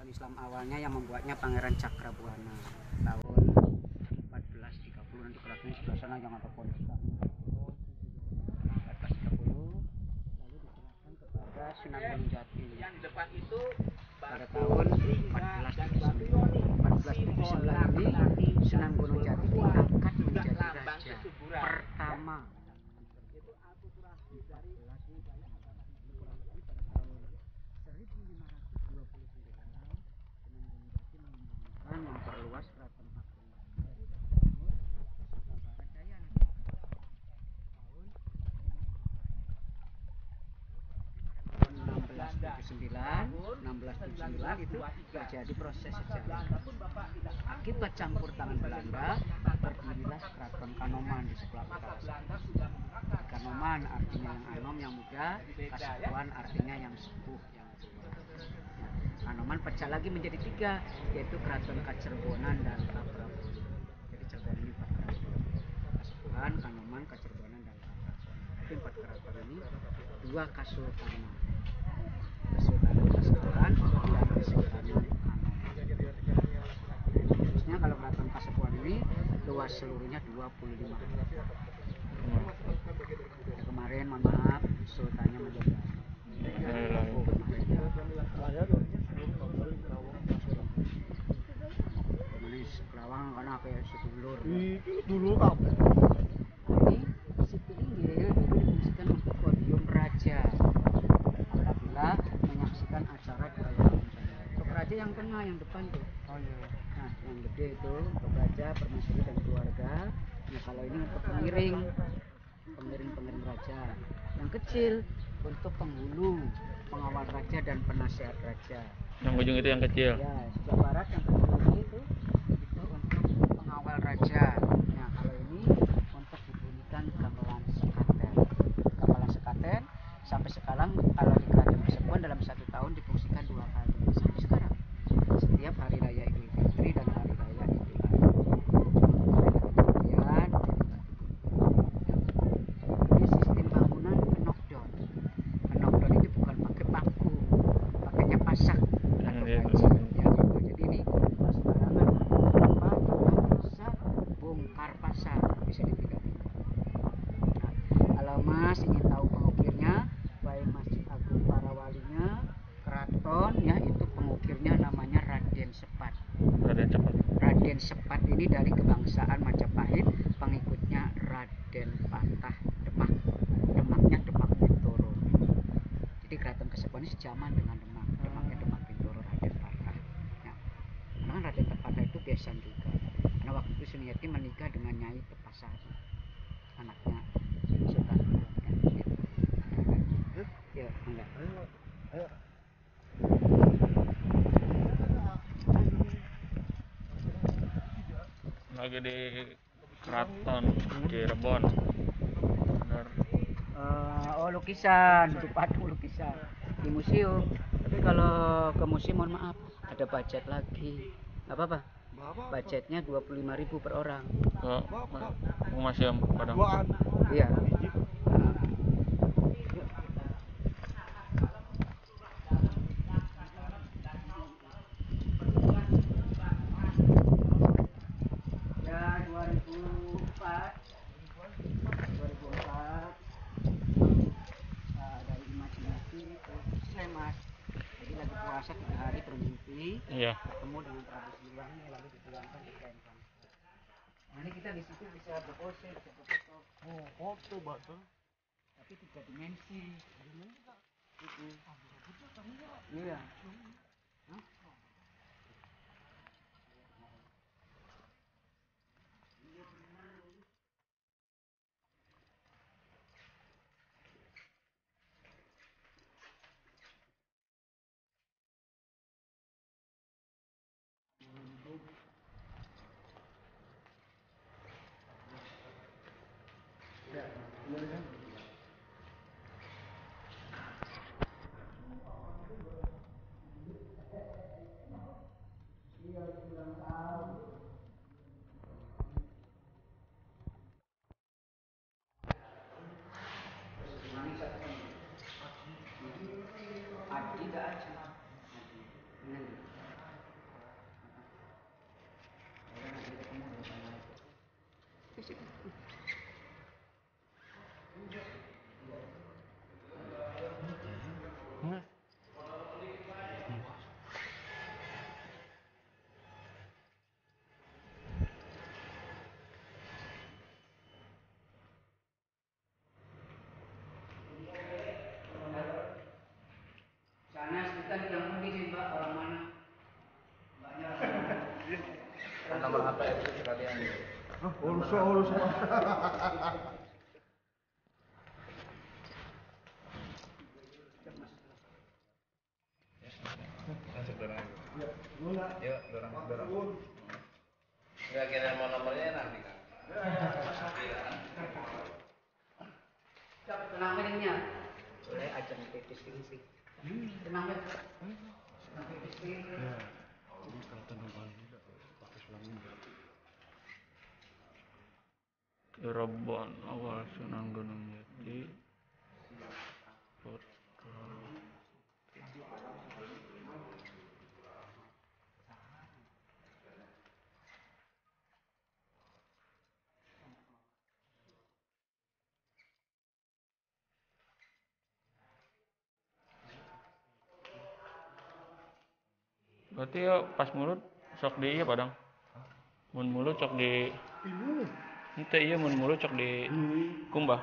Islam awalnya yang membuatnya Pangeran Cakrabuana tahun 1430. Nanti keraton sebelah sana yang ada pohon besarnya. 1430 lalu diserahkan kepada Sunan Gunung Jati. Yang di depan itu pada tahun 1479 ini Sunan Gunung Jati diangkat menjadi raja pertama. Memperluas keraton Pakuan dari timur ke barat daya nanti tahun 1679 itu terjadi proses sejarah. Akibat campur tangan Belanda, berdirilah Keraton Kanoman di sebelah utara. Kanoman artinya yang anom, yang muda, Kasepuhan artinya yang sepuh, yang tua. Kanoman pecah lagi menjadi 3, yaitu Keraton Kacerbonan dan Kaprabonan. Jadi Cirebon ini 4 keraton: Kasepuhan, Kanoman, Kacerbonan, dan Kaprabonan. Tapi 4 keraton ini 2 kasultanan. Kesultanan Kasepuhan dan Kesultanan Kanoman. Khususnya kalau Keraton Kasepuhan ini luas seluruhnya 25 hektar. Kemarin mohon maaf sultannya meninggal. Kelawang karena kayak sedulur. Itu dulu kabeh. Ini situ ini dulu difungsikan untuk podium raja apabila menyaksikan acara di Kalimantan. Untuk raja yang tengah, yang depan tuh. Oh iya. Nah, yang gede itu untuk raja, permaisuri dan keluarga. Nah, kalau ini untuk pengiring raja. Yang kecil untuk penghulu, pengawal raja dan penasehat raja. Yang ujung itu yang kecil. Ya, sebelah barat yang kecil itu untuk pengawal raja. Nah, kalau ini untuk dibunyikan gamelan sekaten. Gamelan sekaten sampai sekarang kalau di Keraton Kasepuhan dalam 1 tahun difungsikan 2 kali sampai sekarang. Setiap hari raya Idul Fitri dan hari raya Idul Adha. Ini sistem bangunan knockdown. Knockdown itu bukan pakai paku, pakainya pasak atau kaji. Ya, jadi ini sembarangan apa juga bisa bongkar pasar, bisa dipindah-pindah. Nah, kalau Mas ingin tahu pengukirnya, baik Masjid Agung para walinya, keraton ya, itu pengukirnya namanya Raden Sepat. Raden Sepat ini dari kebangsaan Majapahit, pengikutnya Raden Patah Demak. Demaknya Demak Bintoro. Jadi Keraton Kasepuhan ini sejaman dengan Demak. Demaknya Demak Bintoro Raden Patah. Nah, karena Raden Patah itu besan juga. Karena waktu itu Sunyati menikah dengan Nyai Tepasari, anaknya Sultan Agung. Ya, gitu. Ya, enggak. Ayo. Lagi di Keraton Cirebon. Benar. Oh, lukisan, itu patung lukisan di museum. Tapi kalau ke museum mohon maaf, ada budget lagi. Nggak apa-apa. Budgetnya 25.000 per orang. Ke museum Padang. Iya. Ya 2004 dari imajinasi ke Slemas. Jadi lagi puasa 3 hari bermimpi, Iya. ketemu dengan Prabu Siliwangi lalu dipulangkan di Kelentang. Nah, ini kita di situ bisa berpose, bisa berfoto. Oh, foto betul. Tapi 3 dimensi. Iya. Nomor apa itu sekalian? Urus. Masuk dorong. Ya, guna. Yuk, dorong. Enggak kira mau nomornya nanti kan. Tenang meningnya. Boleh aja pipis ini sih. Tenang men. Pipis ini. Ya. Ini kalau tenang banget tidak pakai suami. Cirebon awal Sunan Gunung Jati. Berarti ya pas mulut sok di iya padang. Mun mulut sok di Ibu. ente iya mun mulut sok di kumbah.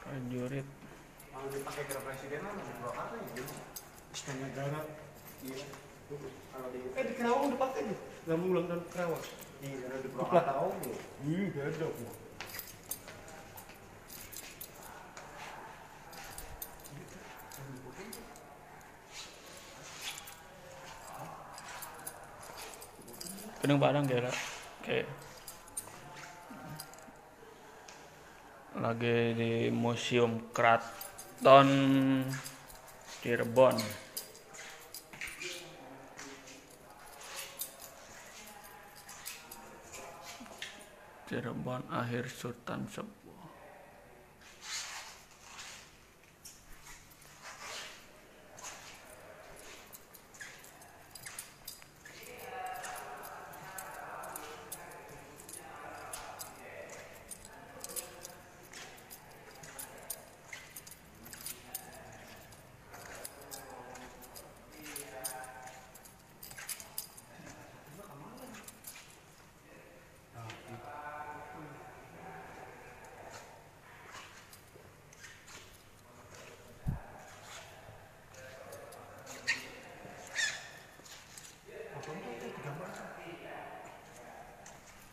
Prajurit Kalau dipakai ke presiden lah di Purwakarta ya. Istana negara. Iya. Kalau di di Kerawang dipakai tuh. Lamulang dan Kerawang. Iya, ada di Purwakarta oh. Iya, beda kok. Kedung Padang kira kayak lagi di Museum Keraton Cirebon. Cirebon akhir Sultan Sepuh.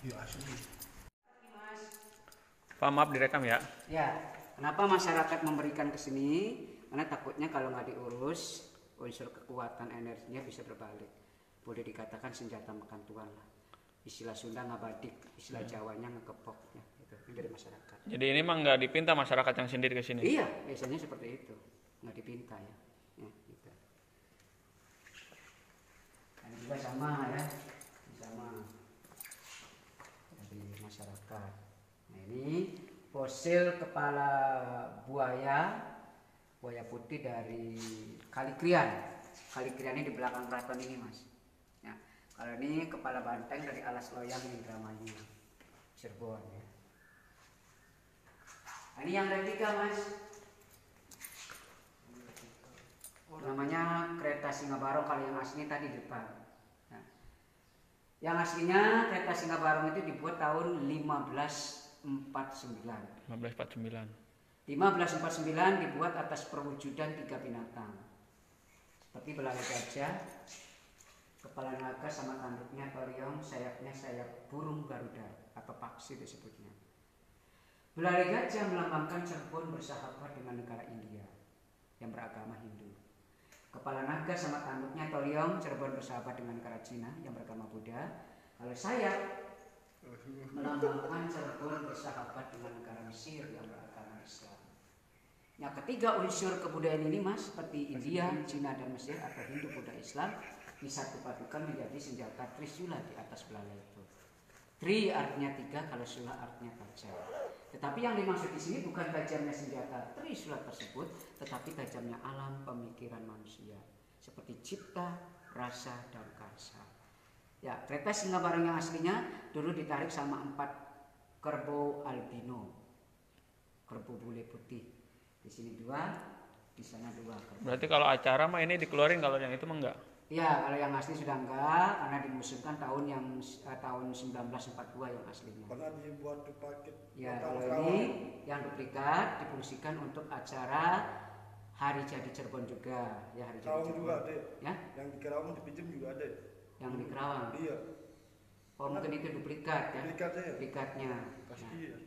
Iya, asli. Pak maaf direkam ya. Ya, kenapa masyarakat memberikan ke sini? Karena takutnya kalau nggak diurus, unsur kekuatan energinya bisa berbalik. Boleh dikatakan senjata makan tuan lah. Istilah Sunda ngabadik, istilah Jawanya ngekepok. Ya, itu dari masyarakat. Jadi ini mah nggak dipinta masyarakat yang sendiri ke sini. Iya, biasanya seperti itu. Nggak dipinta ya. Ya gitu. Ini juga sama ya. Sama dari masyarakat. Nah ini fosil kepala buaya putih dari Kali Krian. Kali Krian ini di belakang keraton ini mas. Ya, kalau ini kepala banteng dari Alas Loyang Indramayu, Cirebon. Ya. Nah, ini yang replika mas. Namanya kereta Singabarong, kalau yang asli tadi di depan. Nah, yang aslinya kereta Singabarong itu dibuat tahun 1549. 1549 dibuat atas perwujudan 3 binatang. Seperti belalai gajah, kepala naga sama tanduknya toriong, sayapnya sayap burung garuda atau paksi disebutnya. Belalai gajah melambangkan Cirebon bersahabat dengan negara India yang beragama Hindu. Kepala naga sama tanduknya toriong, Cirebon bersahabat dengan negara Cina yang beragama Buddha. Kalau sayap melambangkan Cirebon bersahabat dengan negara Mesir yang beragama Islam. Yang ketiga unsur kebudayaan ini mas, seperti India, Cina dan Mesir atau Hindu, Buddha, Islam disatu padukan menjadi senjata Trisula di atas belalai itu. Tri artinya 3, kalau sula artinya tajam. Tetapi yang dimaksud di sini bukan tajamnya senjata Trisula tersebut, tetapi tajamnya alam pemikiran manusia seperti cipta, rasa dan karsa. Ya, kereta Singabarong yang aslinya dulu ditarik sama 4 kerbau albino, kerbau bule putih. Di sini 2, di sana 2. Berarti kalau acara mah ini dikeluarin, kalau yang itu mah enggak. Iya, kalau yang asli sudah enggak, karena dimusuhkan tahun 1942 yang aslinya. Pernah dibuat di paket. Ya, kalau ini yang duplikat difungsikan untuk acara Hari Jadi Cirebon juga, ya Hari Jadi Kerawang Cirebon. juga ada. Ya, Yang di Kerawang dipinjam juga ada. yang di Kerawang. Iya. Oh, mungkin itu duplikat ya. Duplikatnya ya? Duplikatnya. Pasti Nah, ya.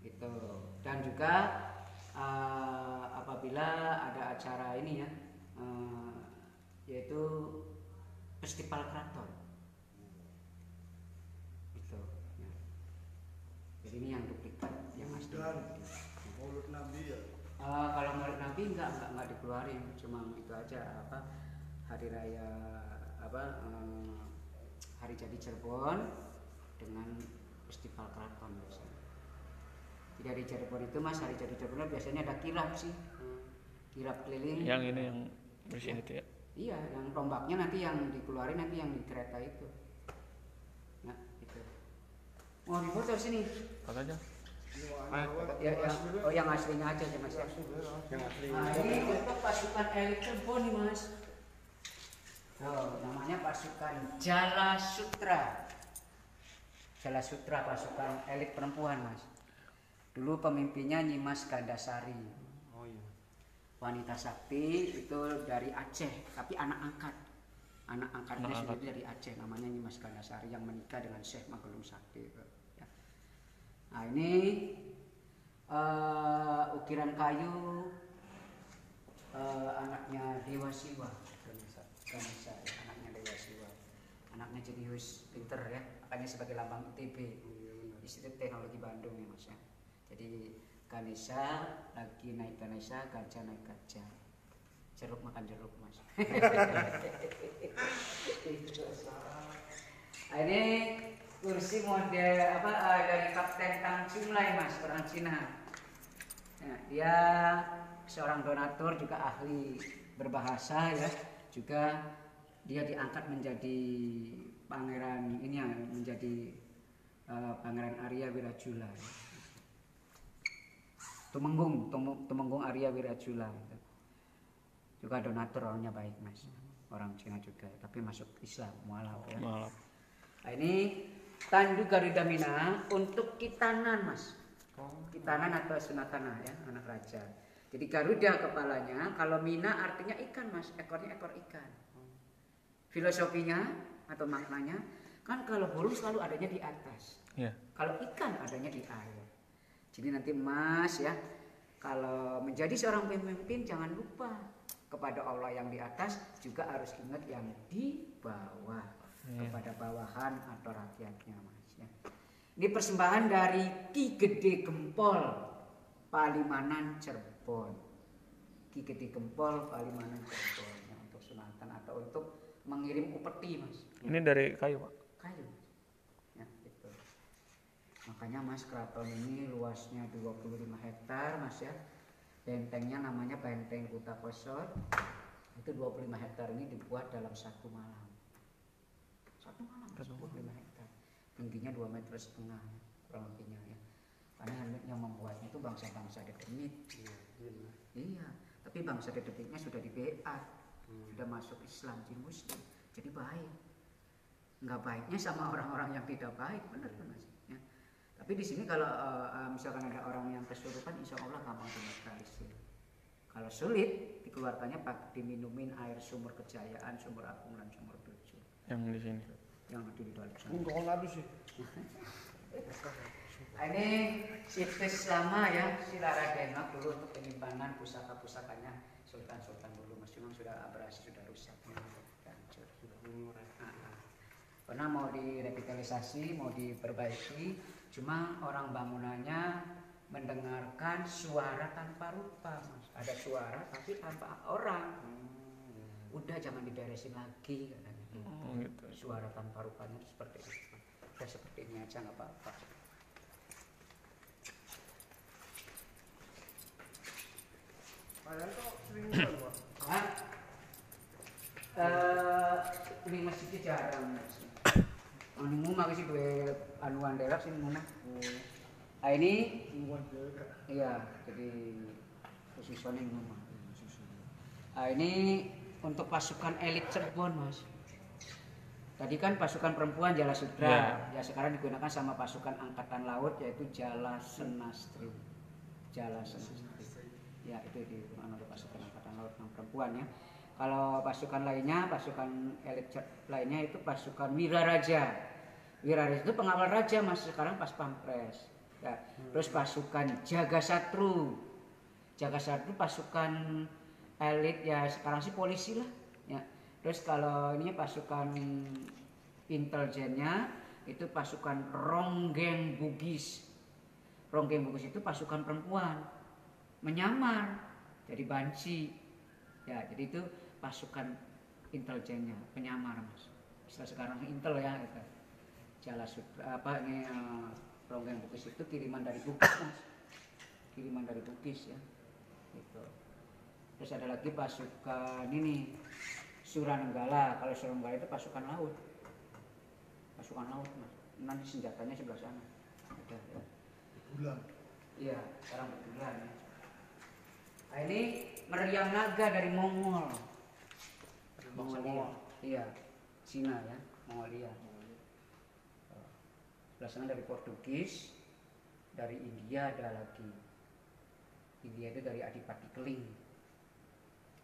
gitu. Dan juga apabila ada acara ini ya, yaitu Festival Keraton. Itu. Ya. Jadi ini yang duplikat, yang asli. Dan Maulid Nabi ya. Kalau Maulid Nabi enggak dikeluarin, cuma itu aja hari raya Hari Jadi Cirebon dengan Festival Keraton biasanya. Jadi hari Cirebon itu Mas, hari Jadi Cirebon biasanya ada kirap sih. Kirap keliling. Yang ini yang bersihin itu ya. Iya, yang tombaknya nanti yang dikeluarin nanti yang di kereta itu. Ya, itu. Mau difoto sini. Apa aja? Ya, yang aslinya aja ya Mas ya. Yang asli. Nah, ini untuk pasukan elit Cirebon nih Mas. Namanya pasukan Jala Sutra. Jala Sutra, pasukan elit perempuan Mas. Dulu pemimpinnya Nyimas Gandasari. Oh iya. Wanita sakti itu dari Aceh, tapi anak angkat. Anak angkatnya sendiri dari Aceh, namanya Nyimas Gandasari yang menikah dengan Syekh Magelung Sakti. Ya. Nah ini ukiran kayu anaknya Dewa Siwa. Ganesha, anaknya Dewa Siwa. Anaknya jenius pinter ya, makanya sebagai lambang ITB. Institut Teknologi Bandung ya Mas ya. Jadi Ganesha lagi naik Ganesha, gajah naik gajah. Jeruk makan jeruk Mas. Ini kursi model dari Kapten Tang Chunlai Mas, orang Cina. Nah, dia seorang donatur juga ahli berbahasa ya. Juga dia diangkat menjadi pangeran ini ya, menjadi Pangeran Arya Wirajula. Tumenggung Arya Wirajula. Juga donatur, orangnya baik Mas. Orang Cina juga, tapi masuk Islam, mualaf ya. Maaf. Nah, ini tandu Garuda Mina untuk Kitanan Mas. Kitanan atau Sunatana ya, anak raja. Jadi Garuda kepalanya, kalau Mina artinya ikan Mas, ekornya ekor ikan. Filosofinya atau maknanya, kan kalau burung selalu adanya di atas. Iya. Kalau ikan adanya di air. Jadi nanti Mas ya, kalau menjadi seorang pemimpin jangan lupa kepada Allah yang di atas, juga harus ingat yang di bawah. Kepada bawahan atau rakyatnya Mas ya. Ini persembahan dari Ki Gede Gempol Palimanan Cirebon. Ki Gede Gempol Palimanan Cirebon ya, untuk sunatan atau untuk mengirim upeti Mas. Ini dari kayu Pak. Kayu. Ya, gitu. Makanya Mas keraton ini luasnya 25 hektar Mas ya. Bentengnya namanya Benteng Kuta Kosor. Itu 25 hektar ini dibuat dalam satu malam. Satu malam 25 hektar. Tingginya 2,5 meter kurang lebihnya ya. Karena yang membuatnya itu bangsa-bangsa Dedemit. Iya, tapi bangsa Dedemitnya sudah di BA. Sudah masuk Islam, jadi Muslim. Jadi baik. Enggak baiknya sama orang-orang yang tidak baik, benar kan Mas? Ya. Tapi di sini kalau misalkan ada orang yang kesurupan, insya Allah gampang dinetralisir. Kalau sulit, dikeluarkannya diminumin air sumur Kejayaan, sumur Agung dan sumur Tujuh. Yang di sini. Yang ada di dalam sana. Enggak ngadu sih. Nah, ini situs lama ya, Silaradenok dulu untuk penyimpanan pusaka-pusakanya Sultan-Sultan dulu. Mas cuma sudah abrasi, sudah rusak, hancur. Karena mau direvitalisasi, mau diperbaiki, cuma orang bangunannya mendengarkan suara tanpa rupa Mas. Ada suara tapi tanpa orang. Udah jangan diberesin lagi katanya. Oh, gitu. Suara tanpa rupanya seperti itu. Udah seperti ini aja nggak apa-apa. Kalian kok sering buat Pak? Hah? Ini masjidnya jarang. Anu mah sih gue anuan daerah sih mana. Nah, ini iya, jadi positioning rumah. Nah, ini untuk pasukan elit Cirebon, Mas. Tadi kan pasukan perempuan Jala Sudra, ya sekarang digunakan sama pasukan angkatan laut yaitu Jala Senastri. Jala Senastri. Ya, itu digunakan oleh pasukan angkatan laut yang perempuan ya. Kalau pasukan lainnya, pasukan elit lainnya itu pasukan Wiraraja. Wiraraja itu pengawal raja, Mas, sekarang pas pampres. Ya. Terus pasukan Jagasatru. Jagasatru pasukan elit ya sekarang sih polisi lah. Ya. Terus kalau ini pasukan intelijennya itu pasukan Ronggeng Bugis. Ronggeng Bugis itu pasukan perempuan menyamar jadi banci. Ya, jadi itu pasukan intelijennya penyamar, Mas. Istilah sekarang intel ya itu. Jala Sudra apa ini Ronggeng Bugis itu kiriman dari Bugis, Mas. Kiriman dari Bugis ya. Gitu. Terus ada lagi pasukan ini Suranenggala. Kalau Suranenggala itu pasukan laut. Pasukan laut, Mas. Nanti senjatanya sebelah sana. Ada ya. Bulan. Iya, sekarang berbulan ya. Nah, ini meriam naga dari Mongol. Mongolia. Iya, Cina ya, Mongolia. Sebelah sana dari Portugis, dari India ada lagi. India itu dari Adipati Keling.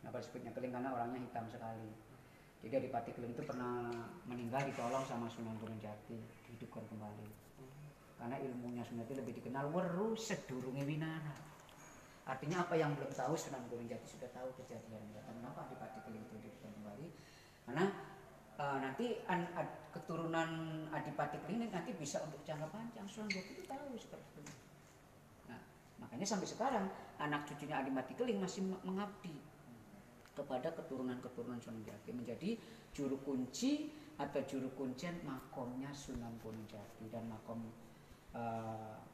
Kenapa disebutnya Keling? Karena orangnya hitam sekali. Jadi Adipati Keling itu pernah meninggal ditolong sama Sunan Gunung Jati, dihidupkan kembali. Karena ilmunya Sunan Jati lebih dikenal weru sedurunge winara. Artinya apa yang belum tahu Sunan Gunung Jati sudah tahu kejadiannya. Kenapa Adipati Keling itu dihidupkan kembali? Karena nanti keturunan Adipati Keling nanti bisa untuk jangka panjang. Sunan Jati itu tahu seperti itu. Nah, makanya sampai sekarang anak cucunya Adipati Keling masih mengabdi kepada keturunan-keturunan Sunan Jati, menjadi juru kunci atau juru kuncen makomnya Sunan Gunung Jati dan makom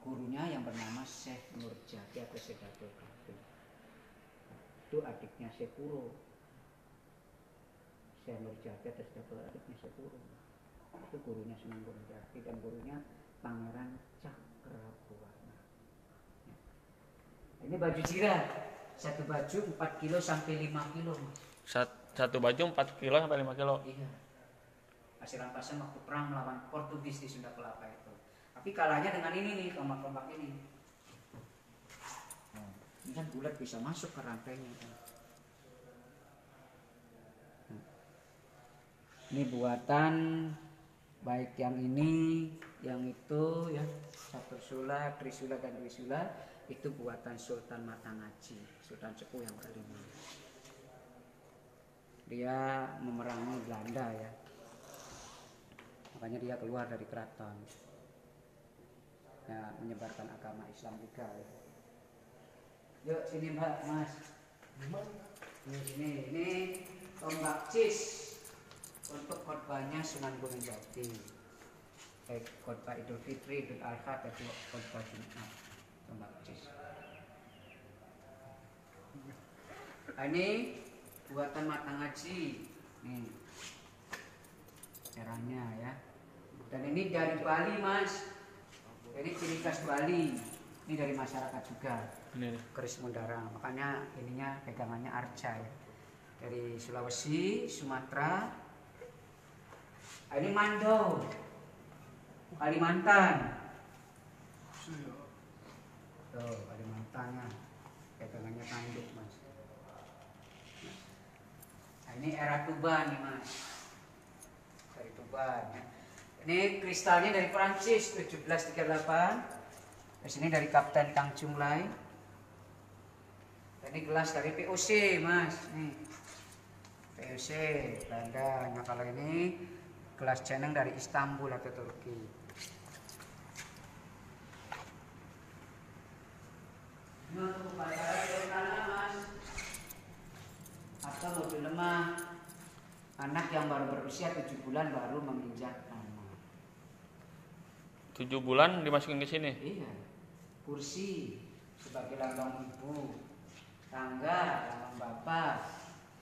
gurunya yang bernama Syekh Nurjati atau Syekh Datul Qadir. Itu adiknya Syekh Puro. Syekh Nurjati atau Syekh Datul adiknya Syekh Puro. Itu gurunya Sunan Gunung Jati dan gurunya Pangeran Cakrabuana. Ini baju zirah. Satu baju 4 kilo sampai 5 kilo, Mas. Satu baju 4 kilo sampai 5 kilo. Iya. Hasil rampasan waktu perang melawan Portugis di Sunda Kelapa itu. Tapi kalahnya dengan ini nih, tombak-tombak ini. Ini kan bulat bisa masuk ke rantainya. Ini buatan baik yang ini, yang itu ya, Satursula, Trisula dan Trisula itu buatan Sultan Matangaji, Sultan Sepuh yang kelima. Dia memerangi Belanda ya. Makanya dia keluar dari keraton. Ya, menyebarkan agama Islam juga ya. Yuk sini Mbak, Mas. Ini tombak cis untuk khotbahnya Sunan Gunung Jati. Baik khotbah Idul Fitri, Idul Adha, dan khotbah Jumat. Tombak cis. Ini buatan Matangaji. Nih. Caranya ya. Dan ini dari Bali, Mas. Ini ciri khas Bali. Ini dari masyarakat juga. Ini. Keris Mundara. Makanya ininya pegangannya arca ya. Dari Sulawesi, Sumatera. Ini Mandau. Kalimantan. Tuh, Kalimantannya. Pegangannya tanduk, Mas. Nah, ini era Tuban nih, Mas. Dari Tuban ya. Ini kristalnya dari Prancis 1738. Terus ini dari Kapten Kang Chung Lai. Ini gelas dari POC, Mas. Nih. POC Belanda. Nah, kalau ini gelas jeneng dari Istanbul atau Turki. Ini untuk upacara Kirana, Mas. Atau mobil lemah. Anak yang baru berusia 7 bulan baru menginjak tanah. 7 bulan dimasukin ke sini. Iya. Kursi sebagai lambang ibu, tangga lambang bapak.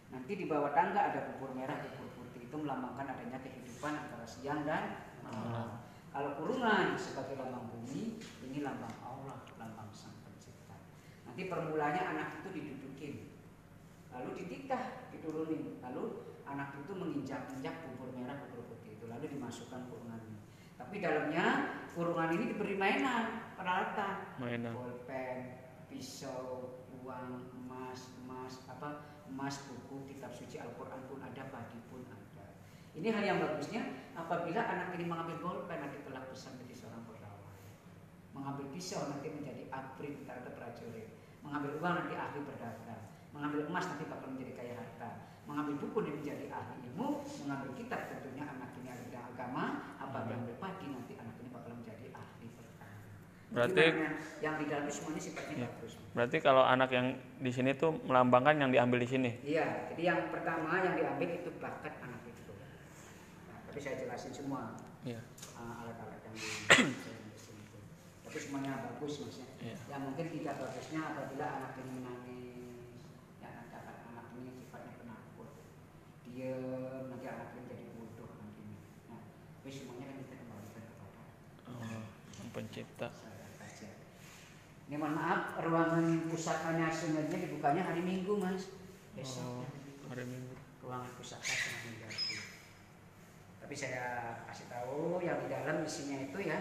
Nanti di bawah tangga ada bubur merah, bubur putih, itu melambangkan adanya kehidupan antara siang dan malam. Kalau kurungan sebagai lambang bumi, ini lambang Allah, lambang Sang Pencipta. Nanti permulanya anak itu didudukin, lalu ditikah, diturunin, lalu anak itu menginjak-injak bubur merah, bubur putih itu, lalu dimasukkan kurungan ini. Tapi dalamnya kurungan ini diberi mainan, peralatan, bolpen, pisau, uang, emas, buku, kitab suci Al-Quran pun ada, padi pun ada. Ini hal yang bagusnya apabila anak ini mengambil bolpen nanti telah besar menjadi seorang pegawai, mengambil pisau nanti menjadi abri atau prajurit, mengambil uang nanti ahli berdagang, mengambil emas nanti bakal menjadi kaya harta, mengambil buku nanti menjadi ahli ilmu, mengambil kitab tentunya anak ini ahli agama, apabila mengambil padi nanti anak ini bakal menjadi ahli pertanian. Berarti yang di dalam semuanya sifatnya bagus. Berarti kalau anak yang di sini tuh melambangkan yang diambil di sini. Iya, jadi yang pertama yang diambil itu bakat anak itu. Nah, tapi saya jelasin semua. Iya. Alat-alat yang di sini itu. Tapi semuanya bagus maksudnya. Iya. Yang mungkin tidak bagusnya apabila anak ini menangis, ya anak ini sifatnya penakut, diam, nanti anak ini jadi bodoh nantinya. Nah, tapi semuanya kan kita kembalikan kepada Sang Pencipta. Ini mohon maaf, ruangan pusakanya sebenarnya dibukanya hari Minggu, Mas. Besok. Hari Minggu. Ruangan pusaka sedang diganti. Tapi saya kasih tahu yang di dalam isinya itu ya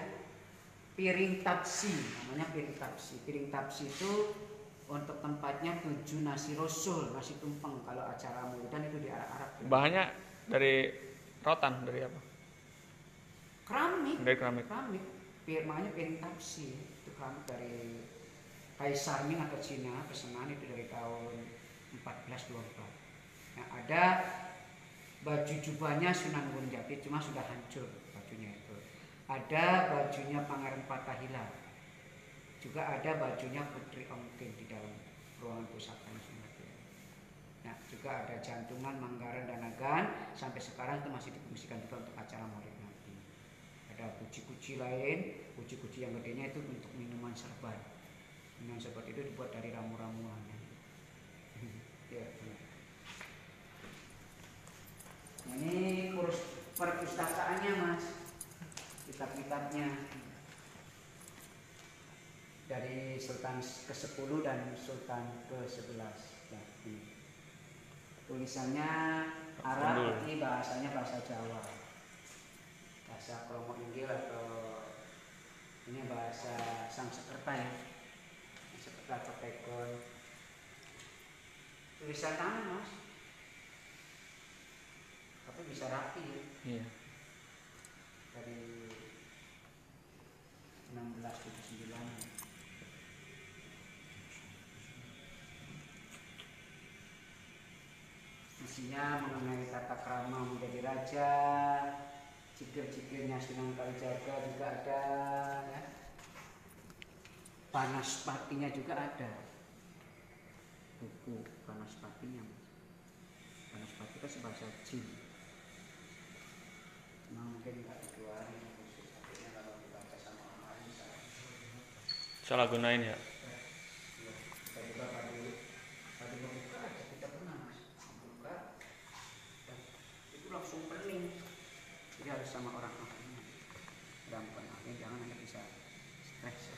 piring tapsi, namanya piring tapsi. Piring tapsi itu untuk tempatnya 7 nasi rasul, nasi tumpeng. Kalau acara maulidan itu di Arab. Bahannya dari rotan, dari apa? Keramik. Dari keramik. Makanya piring tapsi itu keramik dari Kaisar Ming atau Cina, pesanan itu dari tahun 1424. Nah, ada baju jubahnya Sunan Gunung Jati, cuma sudah hancur bajunya itu. Ada bajunya Pangeran Fatahillah. Juga ada bajunya Putri Ongting di dalam ruangan pusaka Sunan. Nah, juga ada jantungan Manggaran dan Nagan, sampai sekarang itu masih difungsikan juga untuk acara maulid nanti. Ada kuci-kuci lain, kuci-kuci yang gedenya itu untuk minuman serbat. Minuman serbat itu dibuat dari ramu-ramuan. Ya, benar. Ini perpustakaannya, Mas. Kitab-kitabnya dari Sultan ke-10 dan Sultan ke-11. Nah, ini. Tulisannya Arab, ini bahasanya bahasa Jawa. Bahasa Kromo Inggil atau ini bahasa Sanskerta ya. Sanskerta atau Pegon. Tulisan tangan, Mas. Tapi bisa rapi ya. Iya. Dari 1679. Isinya mengenai tata krama menjadi raja, cikir-cikirnya Sunan Kalijaga juga ada, ya. Banaspatinya juga ada. Buku Banaspatinya. Banaspati itu bahasa Jin. Nah, mungkin nggak dikeluarin khusus, artinya kalau dibaca sama orang lain Salah gunain ya. kita juga tadi membuka aja kita pernah Mas buka itu langsung pening, jadi harus sama orang ahlinya. Gampang ahli, jangan nanti bisa stres.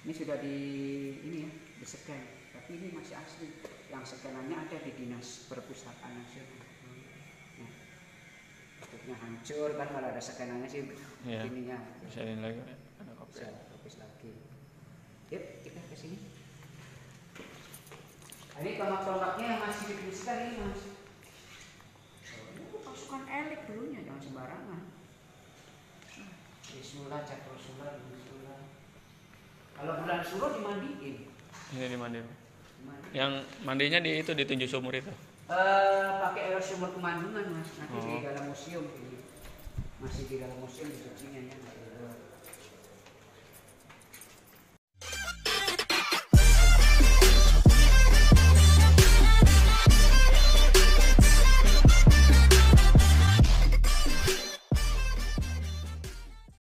Ini sudah ini ya, di-scan, tapi ini masih asli. Yang scanannya ada di Dinas Perpustakaan Nasional. Nah, tutupnya hancur kan, kalau ada scanannya sih Iya. ininya. Bisa ini lagi ada kopi. Bisa hapus lagi. Yuk kita ke sini. Ini tombak-tombaknya yang masih difungsikan ini Mas. Ini pasukan elit dulunya, jangan sembarangan. Bismillah, catur sulah, bismillah. Kalau bulan suruh dimandiin. Ini dimandiin. Yang mandinya di itu di Tunjung Sumur itu. Pakai air sumur Kemandungan Mas. Nanti di dalam museum ini. Masih di dalam museum di sucinya ya.